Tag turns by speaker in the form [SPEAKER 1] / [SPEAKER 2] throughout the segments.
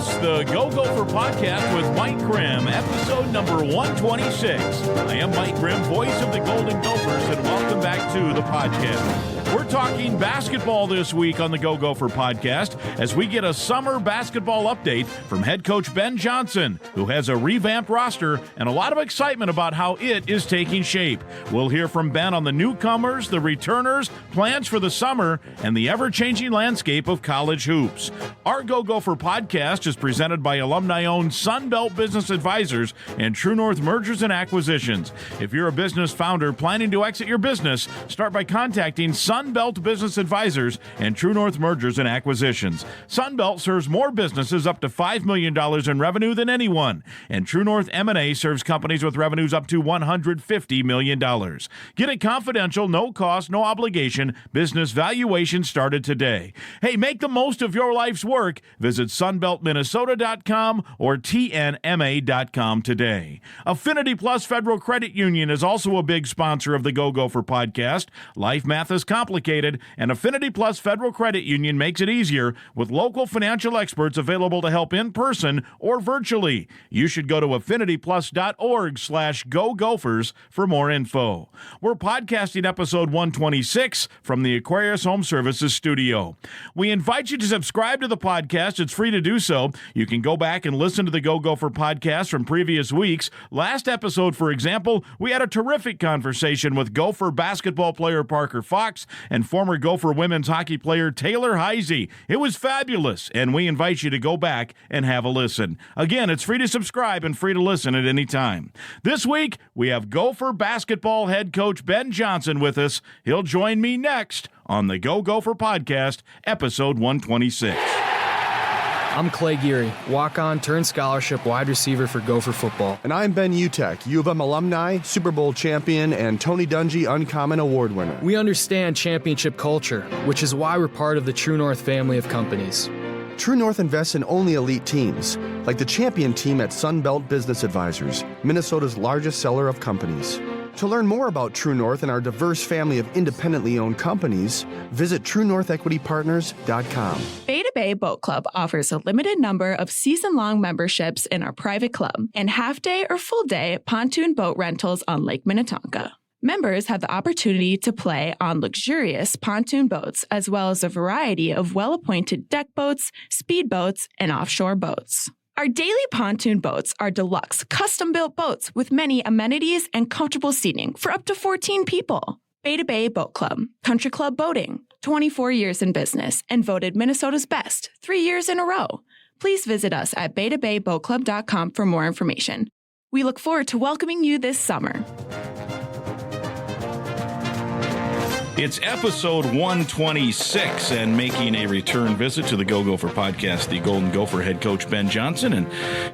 [SPEAKER 1] It's the Go Gopher Podcast with Mike Grimm, episode number 126. I am Mike Grimm, voice of the Golden Gophers, and welcome back to the podcast. We're talking basketball this week on the Go Gopher Podcast as we get a summer basketball update from head coach Ben Johnson, who has a revamped roster and a lot of excitement about how it is taking shape. We'll hear from Ben on the newcomers, the returners, plans for the summer, and the ever-changing landscape of college hoops. Our Go Gopher Podcast is presented by alumni-owned Sunbelt Business Advisors and True North Mergers and Acquisitions. If you're a business founder planning to exit your business, start by contacting Sunbelt Business Advisors and True North Mergers and Acquisitions. Sunbelt serves more businesses up to $5 million in revenue than anyone, and True North M&A serves companies with revenues up to $150 million. Get it confidential, no cost, no obligation. Business valuation started today. Hey, make the most of your life's work. Visit sunbeltminnesota.com or tnma.com today. Affinity Plus Federal Credit Union is also a big sponsor of the Go Gopher Podcast. Life math is complicated, and Affinity Plus Federal Credit Union makes it easier with local financial experts available to help in person or virtually. You should go to affinityplus.org/Go Gophers for more info. We're podcasting episode 126 from the Aquarius Home Services studio. We invite you to subscribe to the podcast. It's free to do so. You can go back and listen to the Go Gopher Podcast from previous weeks. Last episode, for example, we had a terrific conversation with Gopher basketball player Parker Fox and former Gopher women's hockey player Taylor Heisey. It was fabulous, and we invite you to go back and have a listen. Again, it's free to subscribe and free to listen at any time. This week, we have Gopher basketball head coach Ben Johnson with us. He'll join me next on the Go Gopher Podcast, episode 126.
[SPEAKER 2] I'm Clay Geary, walk-on turned scholarship wide receiver for Gopher football.
[SPEAKER 3] And I'm Ben Utek, U of M alumni, Super Bowl champion, and Tony Dungy Uncommon Award winner.
[SPEAKER 2] We understand championship culture, which is why we're part of the True North family of companies.
[SPEAKER 3] True North invests in only elite teams, like the champion team at Sunbelt Business Advisors, Minnesota's largest seller of companies. To learn more about True North and our diverse family of independently owned companies, visit TrueNorthEquityPartners.com.
[SPEAKER 4] Beta Bay Boat Club offers a limited number of season-long memberships in our private club and half-day or full-day pontoon boat rentals on Lake Minnetonka. Members have the opportunity to play on luxurious pontoon boats as well as a variety of well-appointed deck boats, speedboats, and offshore boats. Our daily pontoon boats are deluxe, custom-built boats with many amenities and comfortable seating for up to 14 people. Beta Bay Boat Club, Country Club Boating, 24 years in business and voted Minnesota's best 3 years in a row. Please visit us at betabayboatclub.com for more information. We look forward to welcoming you this summer.
[SPEAKER 1] It's episode 126, and making a return visit to the Go Gopher Podcast, the Golden Gopher head coach Ben Johnson. And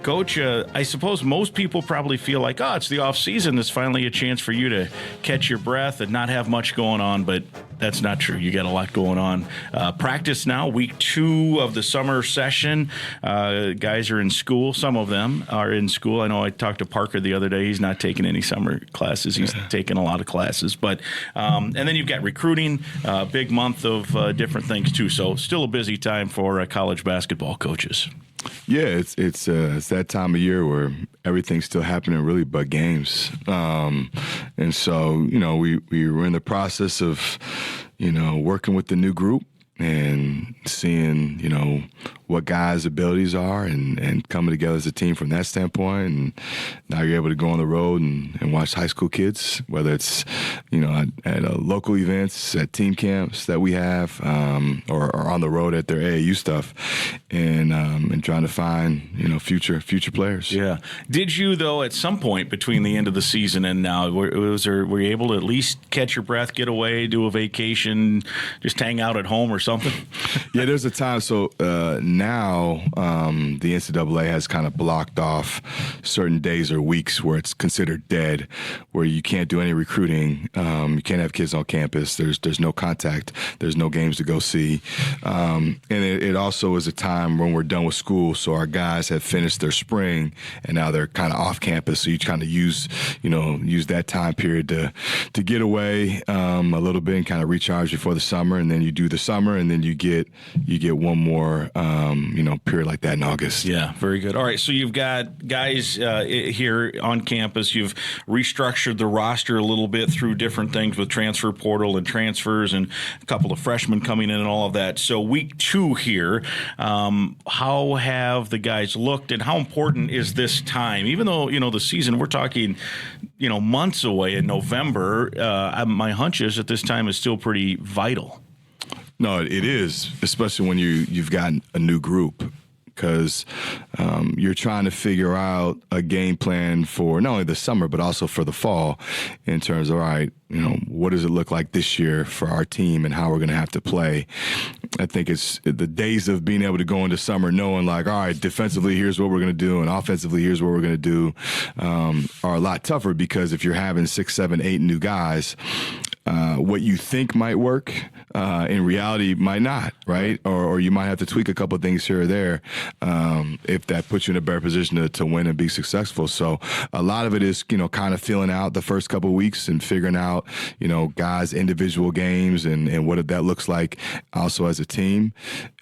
[SPEAKER 1] Coach, I suppose most people probably feel like, it's the off season. It's finally a chance for you to catch your breath and not have much going on, but that's not true. You got a lot going on. Practice now, week 2 of the summer session. Guys are in school. Some of them are in school. I know I talked to Parker the other day. He's not taking any summer classes. He's taking a lot of classes. But and then you've got recruiting, big month of different things too. So still a busy time for college basketball coaches.
[SPEAKER 5] Yeah, it's that time of year where everything's still happening really but games. And so, we were in the process of, working with the new group and seeing, what guys' abilities are and coming together as a team from that standpoint. And now you're able to go on the road and watch high school kids, whether it's, at local events, at team camps that we have, or on the road at their AAU stuff, and trying to find, future players.
[SPEAKER 1] Yeah. Did you, though, at some point between the end of the season and now, were you able to at least catch your breath, get away, do a vacation, just hang out at home or something?
[SPEAKER 5] Yeah, there's a time. So now the NCAA has kind of blocked off certain days or weeks where it's considered dead, where you can't do any recruiting. You can't have kids on campus. There's no contact. There's no games to go see. And it also is a time when we're done with school. So our guys have finished their spring and now they're kind of off campus. So you kind of use that time period to get away a little bit and kind of recharge before the summer. And then you do the summer and then you get one more period like that in August.
[SPEAKER 1] Yeah, very good. All right, so you've got guys here on campus. You've restructured the roster a little bit through different things with transfer portal and transfers and a couple of freshmen coming in and all of that. So week 2 here, how have the guys looked and how important is this time? Even though, the season, we're talking, months away in November, my hunch is that this time is still pretty vital.
[SPEAKER 5] No, it is, especially when you've got a new group, because you're trying to figure out a game plan for not only the summer but also for the fall in terms of, all right, what does it look like this year for our team and how we're going to have to play. I think it's the days of being able to go into summer knowing like, all right, defensively, here's what we're going to do, and offensively, here's what we're going to do, are a lot tougher because if you're having 6, 7, 8 new guys, what you think might work in reality might not, right? Or you might have to tweak a couple of things here or there if that puts you in a better position to win and be successful. So a lot of it is, kind of feeling out the first couple of weeks and figuring out, guys' individual games and what that looks like also as a team.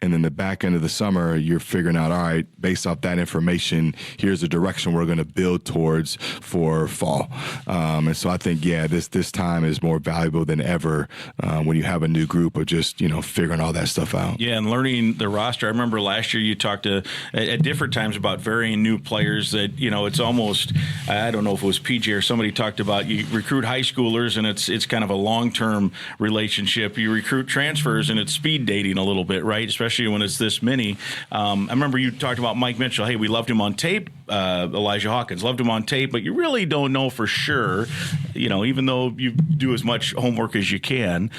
[SPEAKER 5] And then the back end of the summer, you're figuring out, all right, based off that information, here's the direction we're going to build towards for fall. And so I think, this time is more valuable than ever when you have a new group of just, figuring all that stuff out.
[SPEAKER 1] Yeah, and learning the roster. I remember last year you talked at different times about varying new players that, it's almost, I don't know if it was PJ or somebody talked about you recruit high schoolers and it's kind of a long-term relationship. You recruit transfers and it's speed dating a little bit, right? Especially when it's this many. I remember you talked about Mike Mitchell. Hey, we loved him on tape. Elijah Hawkins loved him on tape, but you really don't know for sure, even though you do as much homework as you can.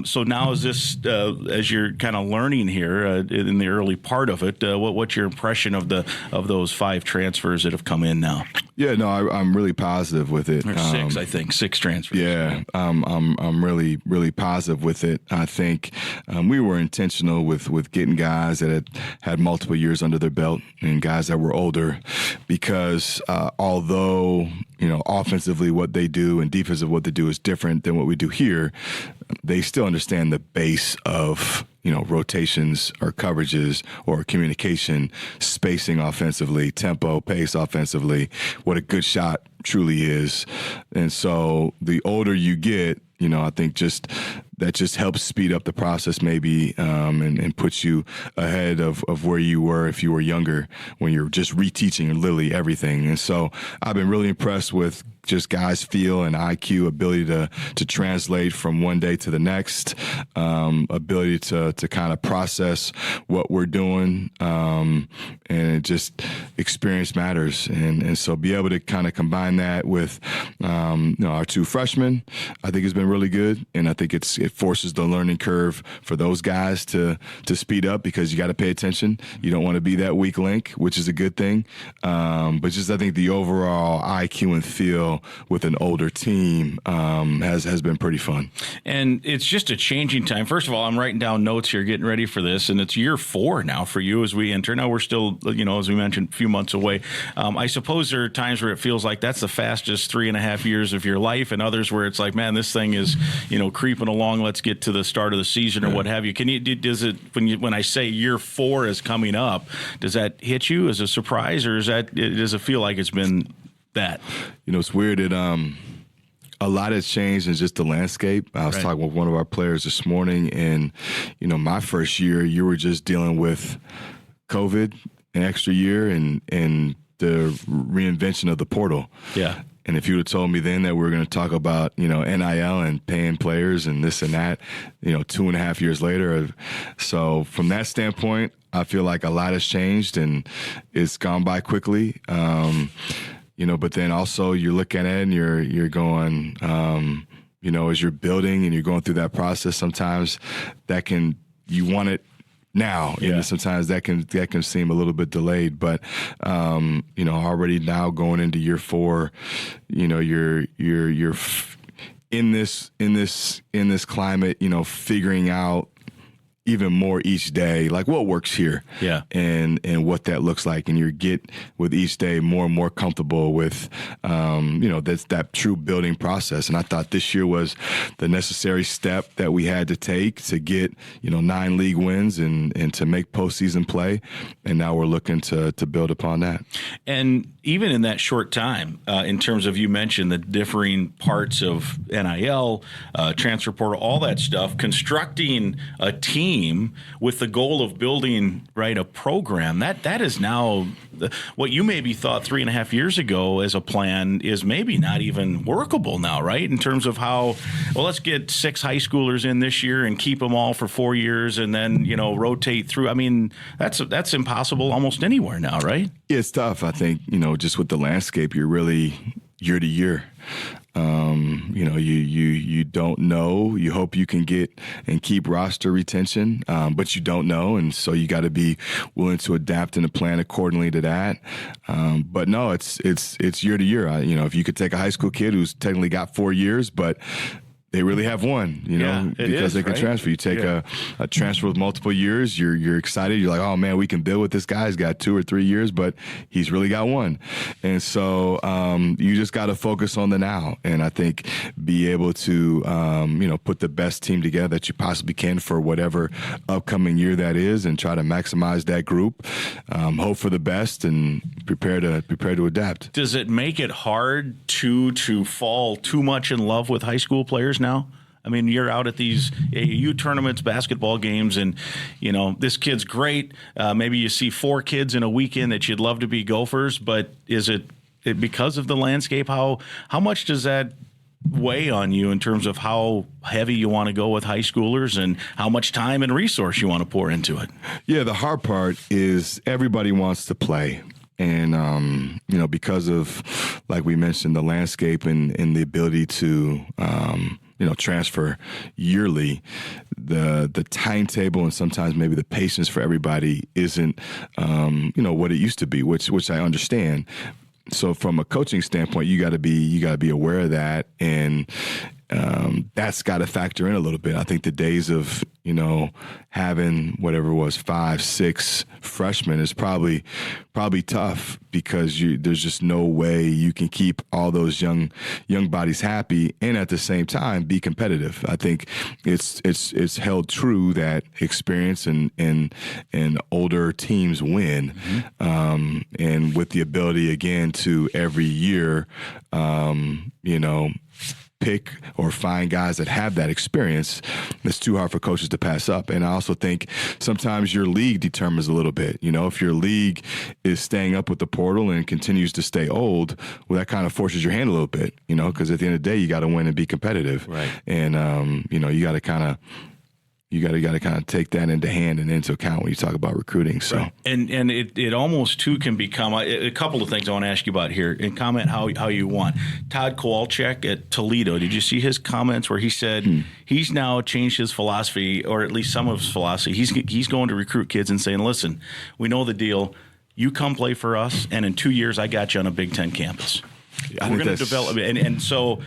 [SPEAKER 1] So now is this, as you're kind of learning here in the early part of it, what's your impression of those 5 transfers that have come in now?
[SPEAKER 5] Yeah, no, I'm really positive with it.
[SPEAKER 1] There's 6, I think, 6 transfers.
[SPEAKER 5] Yeah, I'm really, really positive with it. I think we were intentional with getting guys that had multiple years under their belt and guys that were older because although, offensively what they do and defensively what they do is different than what we do here, they still understand the base of rotations or coverages or communication, spacing offensively, tempo, pace offensively, what a good shot truly is. And so the older you get, I think that just helps speed up the process maybe and puts you ahead of where you were if you were younger when you're just reteaching literally everything. And so I've been really impressed with just guys' feel and IQ, ability to translate from one day to the next, ability to kind of process what we're doing, and just experience matters. And so be able to kind of combine that with our 2 freshmen, I think has been really good. And I think it forces the learning curve for those guys to speed up because you got to pay attention. You don't want to be that weak link, which is a good thing. But just I think the overall IQ and feel with an older team has been pretty fun. And
[SPEAKER 1] it's just a changing time. First of all, I'm writing down notes here, getting ready for this, and it's year 4 now for you as we enter. Now we're still, as we mentioned, a few months away. I suppose there are times where it feels like that's the fastest 3.5 years of your life, and others where it's like, man, this thing is, creeping along. Let's get to the start of the season or what have you. Does it when I say year 4 is coming up, does that hit you as a surprise, or does it feel like it's been that?
[SPEAKER 5] It's weird. A lot has changed in just the landscape. I was talking with one of our players this morning, and my first year, you were just dealing with COVID, an extra year, and the reinvention of the portal.
[SPEAKER 1] Yeah.
[SPEAKER 5] And if you would have told me then that we were going to talk about, NIL and paying players and this and that, 2.5 years later. So from that standpoint, I feel like a lot has changed and it's gone by quickly. But then also you're looking at it and you're going, as you're building and you're going through that process, sometimes you want it now.
[SPEAKER 1] Yeah.
[SPEAKER 5] And sometimes that can seem a little bit delayed, but already now going into year 4, you're in this climate, figuring out even more each day, like what works here, and what that looks like, and you get with each day more and more comfortable with, that's that true building process. And I thought this year was the necessary step that we had to take to get 9 league wins and to make postseason play, and now we're looking to build upon that.
[SPEAKER 1] And even in that short time, in terms of, you mentioned the differing parts of NIL, transfer portal, all that stuff, constructing a team with the goal of building a program that is now what you maybe thought 3.5 years ago as a plan is maybe not even workable now, right? In terms of how, let's get 6 high schoolers in this year and keep them all for 4 years and then rotate through. I mean, that's impossible almost anywhere now, right?
[SPEAKER 5] Yeah, it's tough. I think just with the landscape, you're really year to year. You don't know. You hope you can get and keep roster retention, but you don't know, and so you got to be willing to adapt and to plan accordingly to that. But no, it's year to year. If you could take a high school kid who's technically got 4 years, but they really have one, because they can transfer. You take a transfer with multiple years, you're excited. You're like, oh, man, we can build with this guy. He's got 2 or 3 years, but he's really got one. And so you just got to focus on the now. And I think be able to, put the best team together that you possibly can for whatever upcoming year that is and try to maximize that group, hope for the best and prepare to adapt.
[SPEAKER 1] Does it make it hard to fall too much in love with high school players now? I mean, you're out at these AAU tournaments, basketball games, and, this kid's great. Maybe you see 4 kids in a weekend that you'd love to be Gophers, but is it because of the landscape? How much does that weigh on you in terms of how heavy you want to go with high schoolers and how much time and resource you want to pour into it? Yeah,
[SPEAKER 5] the hard part is everybody wants to play. And, because of, like we mentioned, the landscape and the ability to, transfer yearly, the timetable and sometimes maybe the patience for everybody isn't, what it used to be, which I understand. So from a coaching standpoint, you got to be aware of that, and that's got to factor in a little bit. I think the days of having whatever it was 5, 6 freshmen is probably tough because there's just no way you can keep all those young bodies happy and at the same time be competitive. I think it's held true that experience and older teams win, and with the ability again to every year, pick or find guys that have that experience, it's too hard for coaches to pass up. And I also think sometimes your league determines a little bit. If your league is staying up with the portal and continues to stay old, well, that kind of forces your hand a little bit, because at the end of the day, you got to win and be competitive.
[SPEAKER 1] Right.
[SPEAKER 5] And, you got to kind of take that into account when you talk about recruiting. So,
[SPEAKER 1] right. And it almost too can become a couple of things I want to ask you about here, and comment how you want. Todd Kowalczyk at Toledo, did you see his comments where he said he's now changed his philosophy, or at least some of his philosophy? He's going to recruit kids and saying, listen, we know the deal. You come play for us, and in 2 years, I got you on a Big Ten campus. We're going to develop, and so.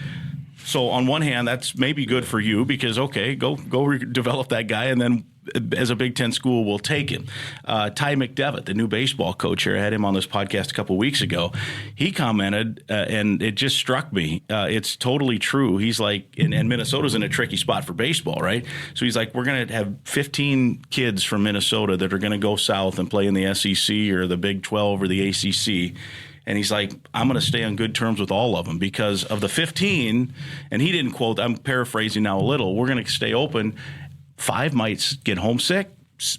[SPEAKER 1] So on one hand, that's maybe good for you because, okay, go develop that guy, and then as a Big Ten school, we'll take him. Ty McDevitt, the new baseball coach here, I had him on this podcast a couple of weeks ago. He commented, and it just struck me. It's totally true. He's like, and Minnesota's in a tricky spot for baseball, right? So he's like, we're going to have 15 kids from Minnesota that are going to go south and play in the SEC or the Big 12 or the ACC. And he's like, I'm going to stay on good terms with all of them because of the 15. And he didn't quote, I'm paraphrasing now a little. We're going to stay open. 5 might get homesick,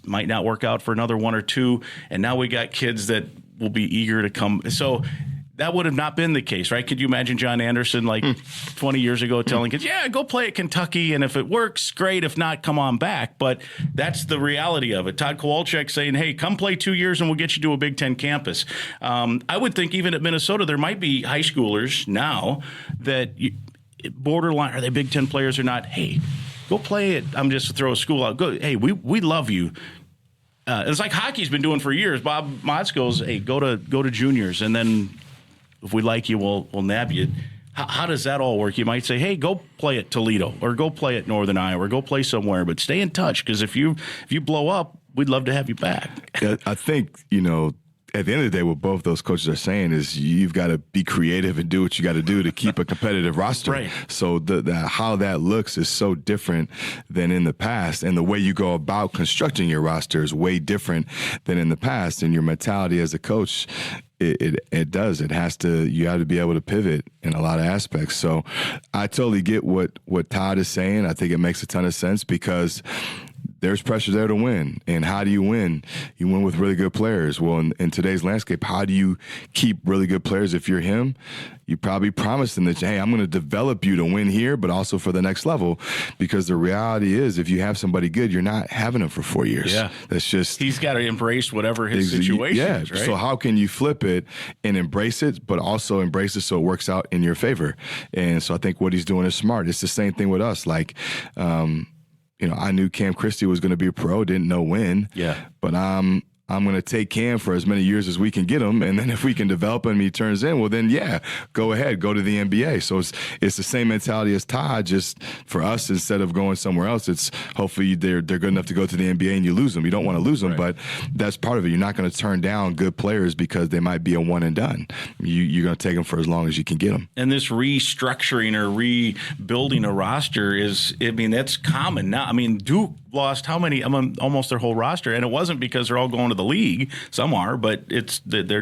[SPEAKER 1] might not work out for another 1 or 2. And now we got kids that will be eager to come. So that would have not been the case, right? Could you imagine John Anderson 20 years ago telling kids, yeah, go play at Kentucky, and if it works, great. If not, come on back. But that's the reality of it. Todd Kowalczyk saying, hey, come play 2 years and we'll get you to a Big Ten campus. I would think even at Minnesota, there might be high schoolers now that borderline, are they Big Ten players or not? Hey, go play it. I'm just to throw a school out. Go. Hey, we love you. It's like hockey's been doing for years. Bob Motz goes, hey, go to juniors, and then if we like you, we'll nab you. How does that all work? You might say, hey, go play at Toledo or go play at Northern Iowa or go play somewhere, but stay in touch because if you blow up, we'd love to have you back.
[SPEAKER 5] I think, at the end of the day, what both those coaches are saying is you've got to be creative and do what you got to do to keep a competitive roster.
[SPEAKER 1] Right.
[SPEAKER 5] So how that looks is so different than in the past. And the way you go about constructing your roster is way different than in the past. And your mentality as a coach, it does. You have to be able to pivot in a lot of aspects. So I totally get what Todd is saying. I think it makes a ton of sense because there's pressure there to win. And how do you win? You win with really good players. Well, in today's landscape, how do you keep really good players? If you're him, you probably promised them that, hey, I'm going to develop you to win here, but also for the next level. Because the reality is, if you have somebody good, you're not having them for 4 years.
[SPEAKER 1] Yeah.
[SPEAKER 5] That's just...
[SPEAKER 1] He's got to embrace whatever his situation is, right?
[SPEAKER 5] So how can you flip it and embrace it, but also embrace it so it works out in your favor? And so I think what he's doing is smart. It's the same thing with us. Like, I knew Cam Christie was going to be a pro, didn't know when.
[SPEAKER 1] Yeah.
[SPEAKER 5] But I'm going to take Cam for as many years as we can get him, and then if we can develop him and he turns in, well, then, go ahead, go to the NBA. So it's the same mentality as Todd, just for us, instead of going somewhere else, it's hopefully they're good enough to go to the NBA and you lose them. You don't want to lose them, but that's part of it. You're not going to turn down good players because they might be a one and done. You're going to take them for as long as you can get them.
[SPEAKER 1] And this restructuring or rebuilding a roster that's common now. Duke lost how many? Almost their whole roster, and it wasn't because they're all going to the league. Some are, but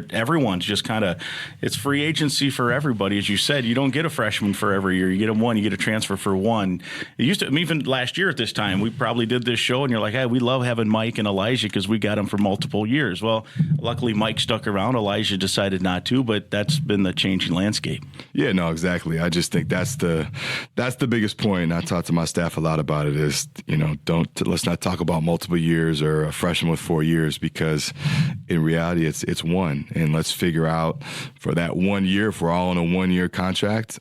[SPEAKER 1] everyone's just kind of, it's free agency for everybody. As you said, you don't get a freshman for every year. You get them one, you get a transfer for one. It used to, even last year at this time, we probably did this show, and you're like, hey, we love having Mike and Elijah because we got them for multiple years. Well, luckily Mike stuck around. Elijah decided not to, but that's been the changing landscape.
[SPEAKER 5] Yeah, no, exactly. I just think that's the biggest point. I talk to my staff a lot about it is, let's not talk about multiple years or a freshman with 4 years, because in reality it's one, and let's figure out for that 1 year, if we're all on a 1 year contract,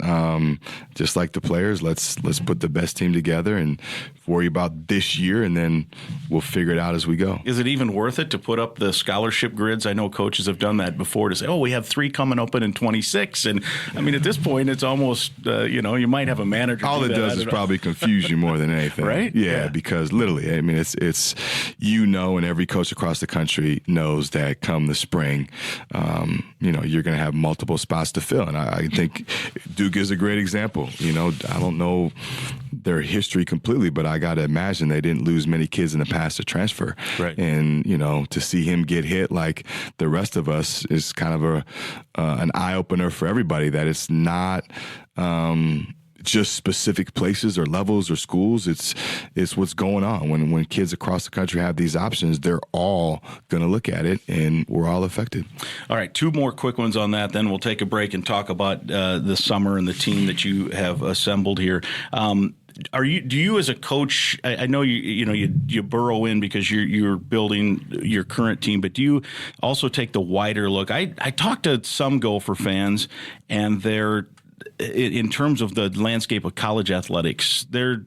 [SPEAKER 5] just like the players, let's put the best team together and worry about this year, and then we'll figure it out as we go.
[SPEAKER 1] Is it even worth it to put up the scholarship grids? I know coaches have done that before to say, we have 3 coming up in 26. And at this point, it's almost, you might have a manager.
[SPEAKER 5] All it does is probably confuse you more than anything.
[SPEAKER 1] Right?
[SPEAKER 5] Yeah, because literally, it's and every coach across the country knows that come the spring, you're going to have multiple spots to fill. And I think Duke is a great example. I don't know their history completely, but I got to imagine they didn't lose many kids in the past to transfer.
[SPEAKER 1] Right.
[SPEAKER 5] And, to see him get hit like the rest of us is kind of an eye-opener for everybody, that it's not just specific places or levels or schools. It's what's going on. When kids across the country have these options, they're all going to look at it, and we're all affected. All
[SPEAKER 1] right, 2 more quick ones on that, then we'll take a break and talk about the summer and the team that you have assembled here. Do you as a coach, I know you burrow in because you're building your current team, but do you also take the wider look? I talked to some Gopher fans, and they're, in terms of the landscape of college athletics, they're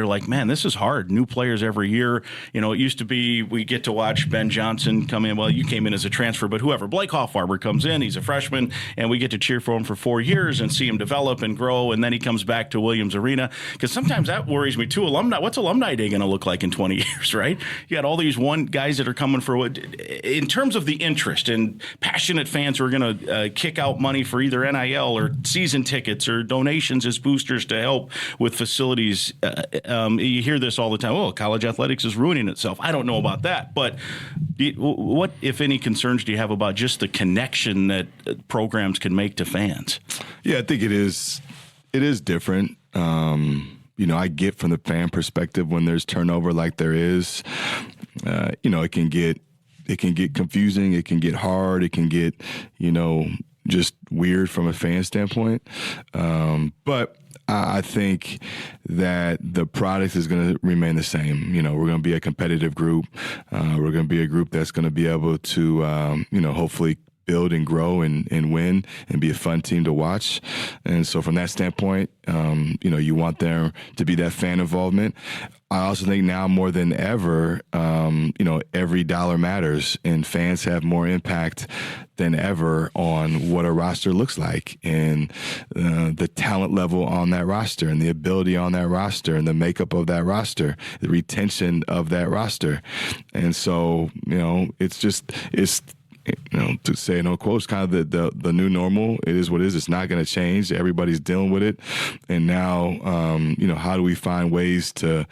[SPEAKER 1] like, man, this is hard. New players every year. It used to be we get to watch Ben Johnson come in. Well, you came in as a transfer, but whoever. Blake Hofffarber comes in. He's a freshman, and we get to cheer for him for 4 years and see him develop and grow, and then he comes back to Williams Arena. Because sometimes that worries me, too. What's Alumni Day going to look like in 20 years, right? You got all these guys that are coming for what. In terms of the interest and passionate fans who are going to kick out money for either NIL or season tickets or donations as boosters to help with facilities. You hear this all the time. College athletics is ruining itself. I don't know about that, but what, if any, concerns do you have about just the connection that programs can make to fans?
[SPEAKER 5] Yeah, I think it is different. I get from the fan perspective when there's turnover like there is. It can get confusing. It can get hard. It can get just weird from a fan standpoint. But I think that the product is going to remain the same. We're going to be a competitive group. We're going to be a group that's going to be able to, hopefully build and grow and win and be a fun team to watch. And so from that standpoint, you want there to be that fan involvement. I also think now more than ever, every dollar matters, and fans have more impact than ever on what a roster looks like, and the talent level on that roster, and the ability on that roster, and the makeup of that roster, the retention of that roster. And so, it's to say no quotes, kind of the new normal. It is what it is. It's not going to change. Everybody's dealing with it. And now, how do we find ways to,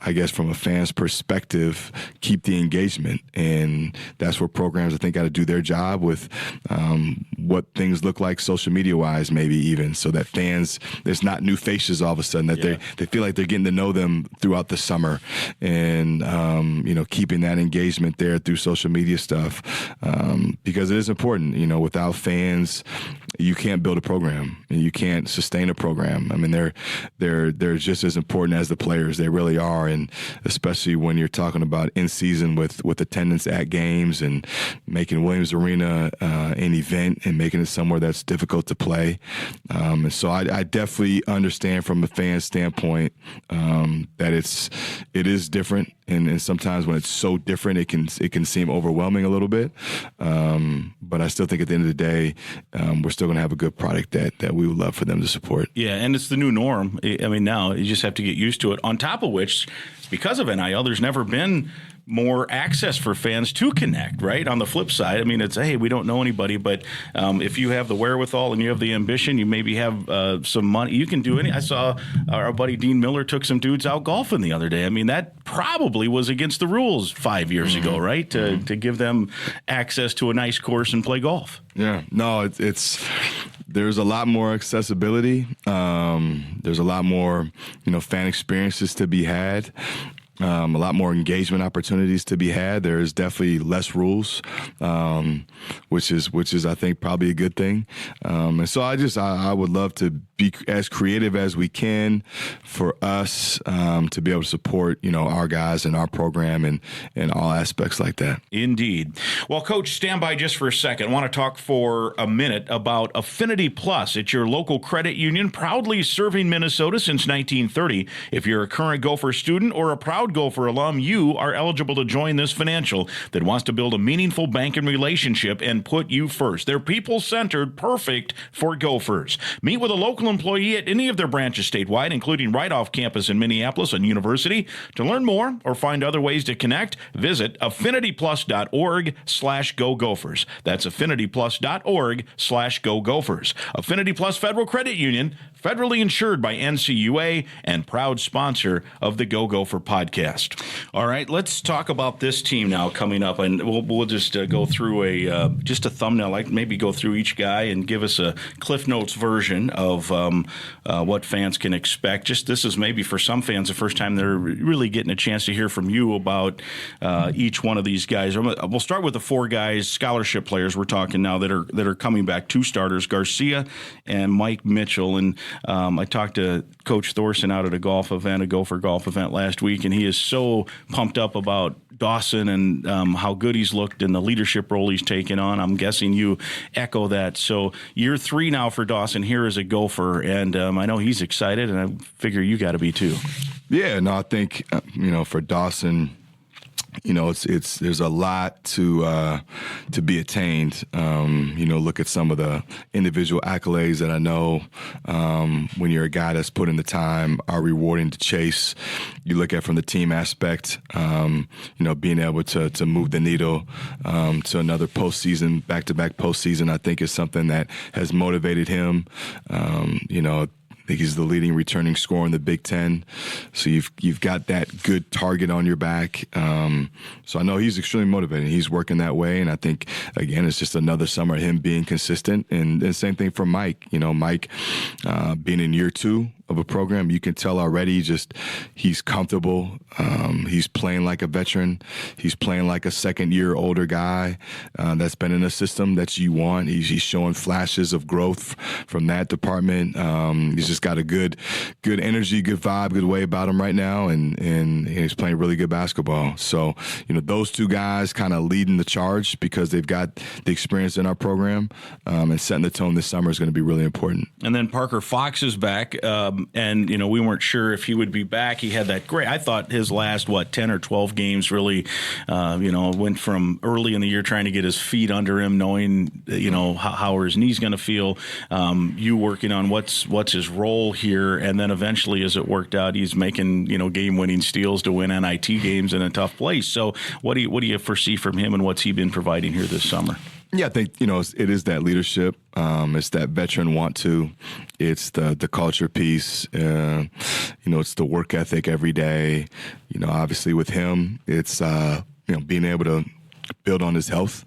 [SPEAKER 5] I guess from a fan's perspective, keep the engagement? And that's where programs, I think, got to do their job with what things look like social media-wise, maybe even, so that fans, there's not new faces all of a sudden, that they feel like they're getting to know them throughout the summer. And, keeping that engagement there through social media stuff, because it is important. Without fans, you can't build a program, and you can't sustain a program. I mean, they're just as important as the players. They really are. And especially when you're talking about in season with attendance at games, and making Williams Arena an event, and making it somewhere that's difficult to play. And so I definitely understand from a fan standpoint that it is different. And sometimes when it's so different, it can seem overwhelming a little bit. But I still think at the end of the day, we're still going to have a good product that we would love for them to support.
[SPEAKER 6] Yeah, and it's the new norm. I mean, now you just have to get used to it. On top of which, because of NIL, there's never been more access for fans to connect, right? On the flip side, I mean, it's, hey, we don't know anybody, but if you have the wherewithal and you have the ambition, you maybe have some money, you can do any. I saw our buddy Dean Miller took some dudes out golfing the other day. I mean, that probably was against the rules 5 years ago, right? To give them access to a nice course and play golf.
[SPEAKER 5] Yeah, no, it's there's a lot more accessibility. There's a lot more, fan experiences to be had. A lot more engagement opportunities to be had. There's definitely less rules, which is I think probably a good thing. And so I would love to be as creative as we can for us to be able to support our guys and our program and all aspects like that.
[SPEAKER 6] Indeed. Well, Coach, stand by just for a second. I want to talk for a minute about Affinity Plus. It's your local credit union, proudly serving Minnesota since 1930. If you're a current Gopher student or a proud Gopher alum, you are eligible to join this financial that wants to build a meaningful banking relationship and put you first. They're people-centered, perfect for Gophers. Meet with a local employee at any of their branches statewide, including right off campus in Minneapolis and University. To learn more or find other ways to connect, visit affinityplus.org/Go Gophers. That's affinityplus.org/Go Gophers. Affinity Plus Federal Credit Union, federally insured by NCUA and proud sponsor of the Go Gopher Podcast. All right, let's talk about this team now coming up, and we'll just go through just a thumbnail, like maybe go through each guy and give us a Cliff Notes version of what fans can expect. Just this is maybe for some fans the first time they're really getting a chance to hear from you about each one of these guys. We'll start with the four guys, scholarship players we're talking now that are coming back, two starters, Garcia and Mike Mitchell. And I talked to Coach Thorson out at a Gopher golf event last week, and he is so pumped up about Dawson and how good he's looked and the leadership role he's taken on. I'm guessing you echo that. So year 3 now for Dawson here as a Gopher, and I know he's excited, and I figure you got to be too.
[SPEAKER 5] Yeah, no, I think for Dawson, it's there's a lot to be attained. Look at some of the individual accolades that I know when you're a guy that's put in the time are rewarding to chase. You look at from the team aspect, being able to move the needle to another postseason, back-to-back postseason, I think is something that has motivated him. I think he's the leading returning scorer in the Big Ten. So you've got that good target on your back. So I know he's extremely motivated. He's working that way, and I think, again, it's just another summer of him being consistent. And the same thing for Mike. Mike being in year 2 of a program, you can tell already just he's comfortable. He's playing like a veteran. He's playing like a second-year older guy that's been in a system that you want. He's showing flashes of growth from that department. He's just got a good energy, good vibe, good way about him right now, and he's playing really good basketball. So, those two guys kind of leading the charge because they've got the experience in our program, and setting the tone this summer is going to be really important.
[SPEAKER 6] And then Parker Fox is back. and we weren't sure if he would be back. He had that great. I thought his last 10 or 12 games really, went from early in the year trying to get his feet under him, knowing how his knee's going to feel. You working on what's his role here, and then eventually, as it worked out, he's making game-winning steals to win NIT games in a tough place. So what do you foresee from him, and what's he been providing here this summer?
[SPEAKER 5] Yeah, I think, it is that leadership. It's that veteran want to. It's the culture piece. It's the work ethic every day. Obviously with him, it's, being able to build on his health,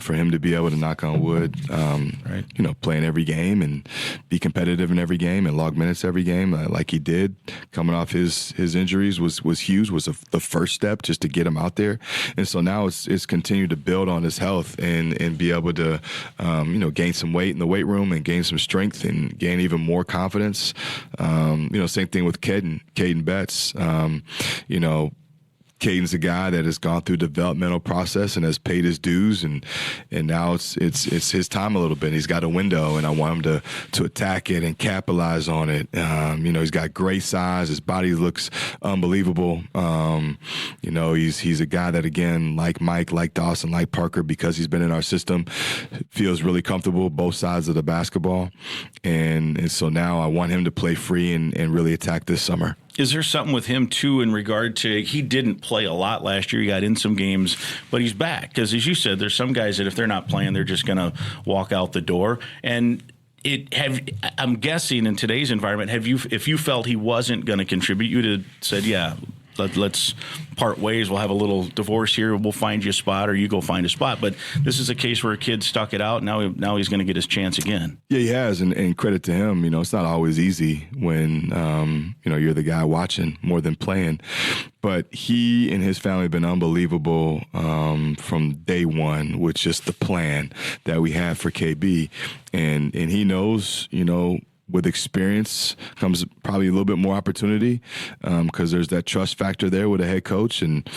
[SPEAKER 5] for him to be able to, knock on wood,
[SPEAKER 6] right.
[SPEAKER 5] Play in every game and be competitive in every game and log minutes every game like he did. Coming off his injuries was huge, was the first step just to get him out there. And so now it's continued to build on his health and be able to, gain some weight in the weight room and gain some strength and gain even more confidence. Same thing with Caden Betts. Caden's a guy that has gone through developmental process and has paid his dues, and now it's his time a little bit. He's got a window, and I want him to attack it and capitalize on it. He's got great size. His body looks unbelievable. He's a guy that, again, like Mike, like Dawson, like Parker, because he's been in our system, feels really comfortable both sides of the basketball, and so now I want him to play free and really attack this summer.
[SPEAKER 6] Is there something with him, too, in regard to he didn't play a lot last year? He got in some games, but he's back. Because, as you said, there's some guys that if they're not playing, they're just going to walk out the door. And I'm guessing in today's environment, if you felt he wasn't going to contribute, you'd have said, yeah, let's part ways. We'll have a little divorce here. We'll find you a spot, or you go find a spot. But this is a case where a kid stuck it out. Now he's going to get his chance again.
[SPEAKER 5] Yeah, he has, and credit to him. It's not always easy when you're the guy watching more than playing. But he and his family have been unbelievable from day one with just the plan that we have for KB, and he knows, with experience comes probably a little bit more opportunity because there's that trust factor there with a head coach. And,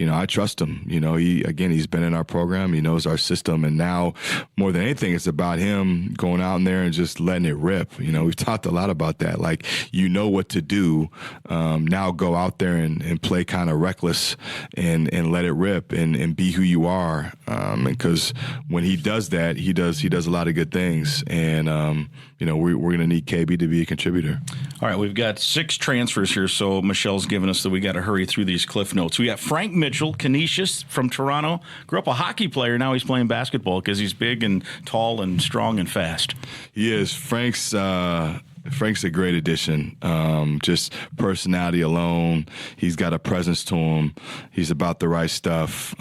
[SPEAKER 5] I trust him. He's been in our program. He knows our system. And now, more than anything, it's about him going out in there and just letting it rip. We've talked a lot about that. Like, what to do. Now go out there and play kind of reckless and let it rip and be who you are. Because when he does that, he does a lot of good things. And, we're going to need KB to be a contributor.
[SPEAKER 6] All right, we've got 6 transfers here, so Michelle's given us that we got to hurry through these cliff notes. We got Frank Mitchell, Canisius from Toronto. Grew up a hockey player. Now he's playing basketball because he's big and tall and strong and fast.
[SPEAKER 5] He is. Frank's a great addition. Just personality alone. He's got a presence to him. He's about the right stuff.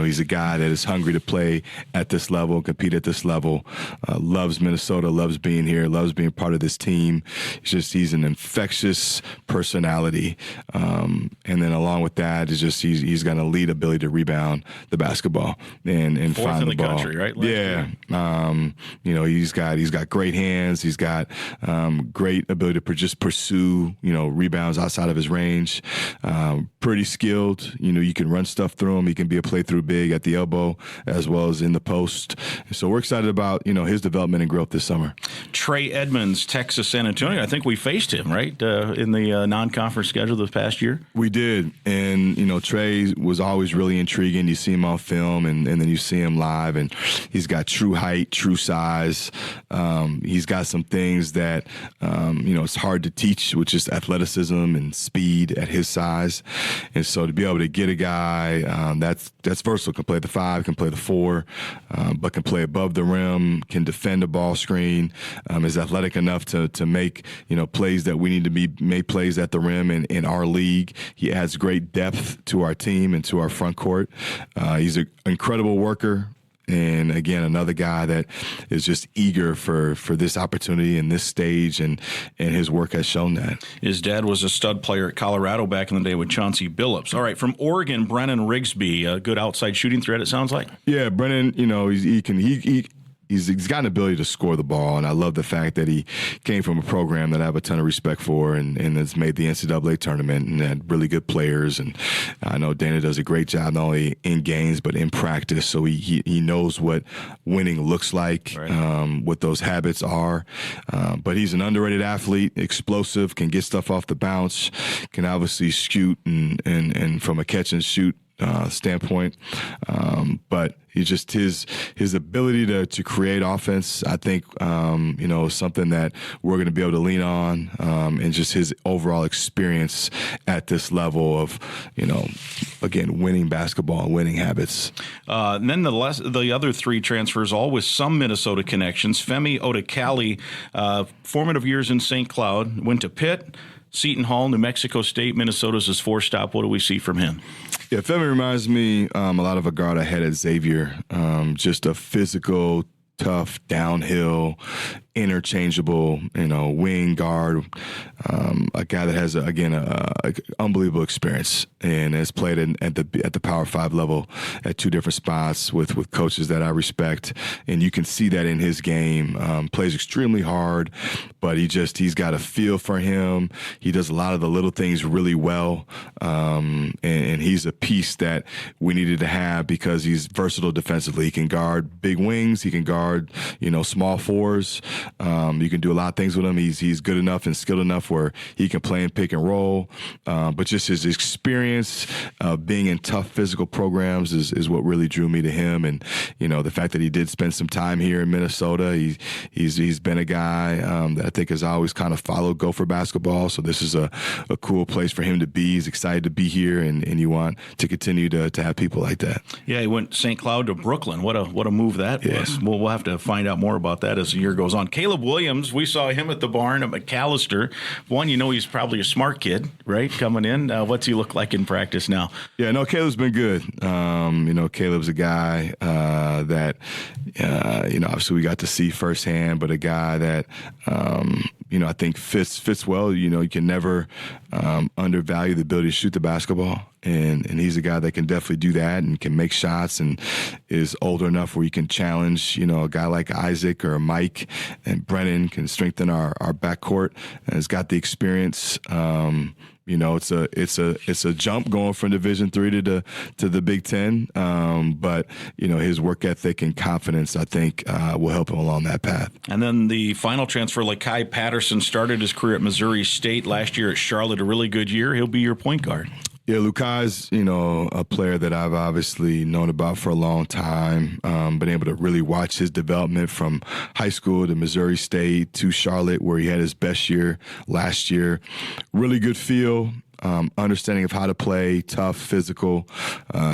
[SPEAKER 5] He's a guy that is hungry to play at this level, compete at this level, loves Minnesota, loves being here, loves being part of this team. He's an infectious personality. And then along with that is just he's got an elite ability to rebound the basketball and
[SPEAKER 6] Fourth
[SPEAKER 5] find
[SPEAKER 6] in
[SPEAKER 5] the ball.
[SPEAKER 6] country, right?
[SPEAKER 5] He's got great hands. He's got great ability to just pursue, rebounds outside of his range. Pretty skilled. You can run stuff through him. He can be a play-through big at the elbow as well as in the post. So we're excited about, his development and growth this summer.
[SPEAKER 6] Trey Edmonds, Texas San Antonio. I think we faced him, right, in the non-conference schedule this past year?
[SPEAKER 5] We did. And, Trey was always really intriguing. You see him on film and then you see him live, and he's got true height, true size. He's got some things that it's hard to teach, which is athleticism and speed at his size. And so to be able to get a guy that's versatile, can play the 5, can play the 4, but can play above the rim, can defend a ball screen, is athletic enough to make, plays that we need to make plays at the rim in our league. He adds great depth to our team and to our front court. He's an incredible worker. And again, another guy that is just eager for this opportunity and this stage, and his work has shown that.
[SPEAKER 6] His dad was a stud player at Colorado back in the day with Chauncey Billups. All right, from Oregon, Brennan Rigsby, a good outside shooting threat, it sounds like.
[SPEAKER 5] Yeah, Brennan, he's got an ability to score the ball, and I love the fact that he came from a program that I have a ton of respect for, and has made the NCAA tournament and had really good players. And I know Dana does a great job not only in games but in practice, so he knows what winning looks like, right. What those habits are. But he's an underrated athlete, explosive, can get stuff off the bounce, can obviously shoot and from a catch and shoot standpoint, but he just his ability to create offense, I think, is something that we're going to be able to lean on, and just his overall experience at this level of, again, winning basketball and winning habits.
[SPEAKER 6] And then the other three transfers, all with some Minnesota connections. Femi Odekali, formative years in St. Cloud, went to Pitt, Seton Hall, New Mexico State. Minnesota's his four-stop. What do we see from him?
[SPEAKER 5] Yeah, Femi reminds me a lot of a guard I had at Xavier. Just a physical, tough, downhill, interchangeable, wing guard, a guy that has an unbelievable experience and has played at the Power 5 level at two different spots with coaches that I respect, and you can see that in his game. Plays extremely hard, but he's got a feel for him. He does a lot of the little things really well, and he's a piece that we needed to have because he's versatile defensively. He can guard big wings. He can guard small fours. You can do a lot of things with him. He's good enough and skilled enough where he can play in pick and roll. But just his experience of being in tough physical programs is what really drew me to him. And, the fact that he did spend some time here in Minnesota, he's been a guy that I think has always kind of followed Gopher basketball. So this is a cool place for him to be. He's excited to be here, and you want to continue to have people like that.
[SPEAKER 6] Yeah, he went St. Cloud to Brooklyn. What a move that was. We'll have to find out more about that as the year goes on. Caleb Williams, we saw him at the barn at McAllister. One, he's probably a smart kid, right, coming in. What's he look like in practice now? Yeah,
[SPEAKER 5] no, Caleb's been good. Caleb's a guy that, obviously we got to see firsthand, but a guy that, I think fits well. You can never undervalue the ability to shoot the basketball. And he's a guy that can definitely do that and can make shots and is older enough where he can challenge, a guy like Isaac or Mike, and Brennan can strengthen our backcourt and has got the experience. It's a jump going from Division III to the Big Ten, but his work ethic and confidence, I think, will help him along that path.
[SPEAKER 6] And then the final transfer, Lakai Patterson, started his career at Missouri State last year at Charlotte, a really good year. He'll be your point guard.
[SPEAKER 5] Yeah, Lukai's, a player that I've obviously known about for a long time, been able to really watch his development from high school to Missouri State to Charlotte, where he had his best year last year. Really good feel. Understanding of how to play, tough, physical,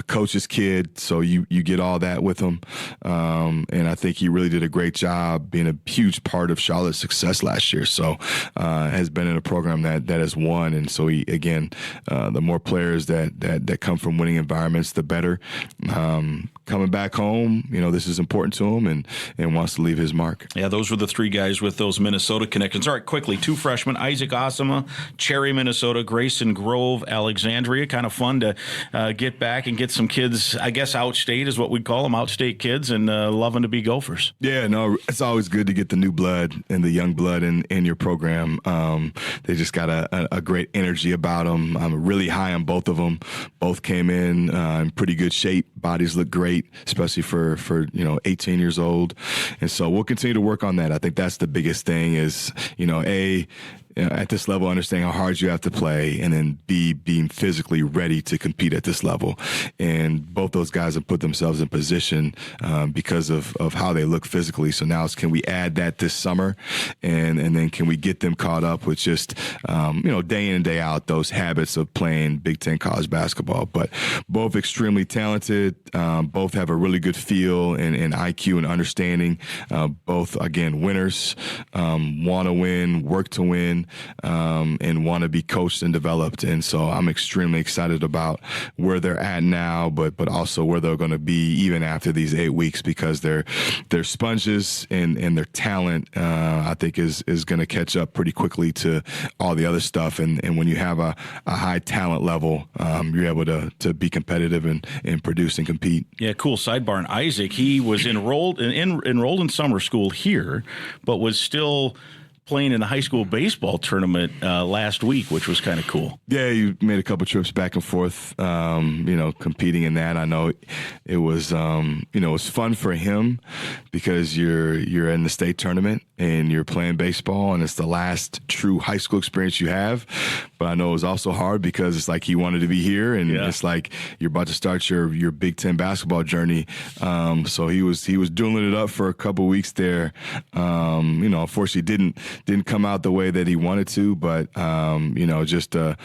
[SPEAKER 5] coach's kid. So you get all that with him. And I think he really did a great job being a huge part of Charlotte's success last year. So has been in a program that has won. And so he, again, the more players that come from winning environments, the better. Coming back home, this is important to him and wants to leave his mark.
[SPEAKER 6] Yeah, those were the three guys with those Minnesota connections. All right, quickly, two freshmen, Isaac Osama, Cherry, Minnesota, Grayson Grove, Alexandria. Kind of fun to get back and get some kids, I guess outstate is what we'd call them, outstate kids, and loving to be Gophers.
[SPEAKER 5] Yeah, no, it's always good to get the new blood and the young blood in your program. They just got a great energy about them. I'm really high on both of them. Both came in pretty good shape. Bodies look great, especially for 18 years old. And so we'll continue to work on that. I think that's the biggest thing is, at this level, understanding how hard you have to play, and then B, being physically ready to compete at this level. And both those guys have put themselves in position because of how they look physically. So now can we add that this summer? And then can we get them caught up with just, day in and day out, those habits of playing Big Ten college basketball. But both extremely talented, both have a really good feel and IQ and understanding. Both, again, winners, want to win, work to win. and want to be coached and developed. And so I'm extremely excited about where they're at now, but also where they're going to be even after these 8 weeks, because their sponges and their talent, I think, is going to catch up pretty quickly to all the other stuff. And when you have a high talent level, you're able to be competitive and produce and compete.
[SPEAKER 6] Yeah, cool. Sidebar on Isaac. He was enrolled in summer school here, but was still playing in the high school baseball tournament last week, which was kind of cool.
[SPEAKER 5] Yeah, you made a couple trips back and forth, competing in that. I know it was, it was fun for him because you're in the state tournament and you're playing baseball, and it's the last true high school experience you have. But I know it was also hard because it's like he wanted to be here, and it's like you're about to start your Big Ten basketball journey. So he was doing it up for a couple weeks there. Unfortunately didn't come out the way that he wanted to, but just a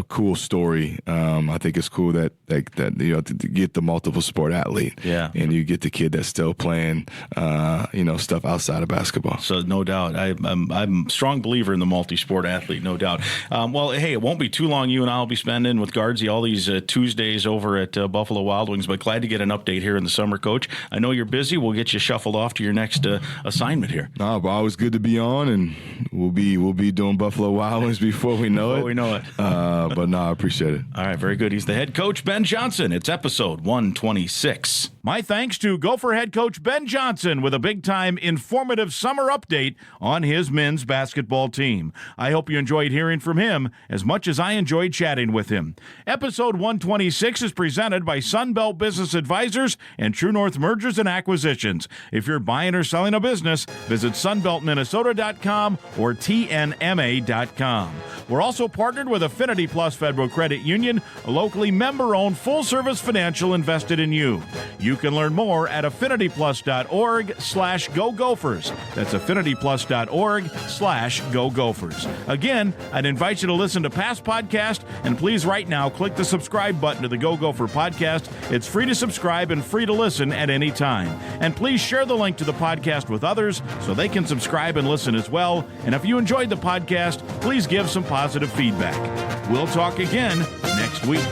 [SPEAKER 5] cool story. I think it's cool that to get the multiple sport athlete, and you get the kid that's still playing, stuff outside of basketball.
[SPEAKER 6] So no doubt, I'm a strong believer in the multi-sport athlete, no doubt. Well, hey, it won't be too long. You and I'll be spending with Guardsy all these Tuesdays over at Buffalo Wild Wings, but glad to get an update here in the summer, Coach. I know you're busy. We'll get you shuffled off to your next assignment here.
[SPEAKER 5] No, but always good to be on, and we'll be doing Buffalo Wild Wings before we know it. But no, I appreciate it.
[SPEAKER 6] All right, very good. He's the head coach, Ben Johnson. It's episode 126.
[SPEAKER 1] My thanks to Gopher head coach Ben Johnson with a big-time informative summer update on his men's basketball team. I hope you enjoyed hearing from him as much as I enjoyed chatting with him. Episode 126 is presented by Sunbelt Business Advisors and True North Mergers and Acquisitions. If you're buying or selling a business, visit sunbeltminnesota.com or tnma.com. We're also partnered with Affinity Plus Federal Credit Union, a locally member-owned full-service financial invested in you. You can learn more at affinityplus.org/Go Gophers. That's affinityplus.org/Go Gophers. Again, I'd invite you to listen to past podcasts, and please right now click the subscribe button to the Go Gopher podcast. It's free to subscribe and free to listen at any time. And please share the link to the podcast with others so they can subscribe and listen as well. And if you enjoyed the podcast, please give some positive feedback. We'll talk again next week.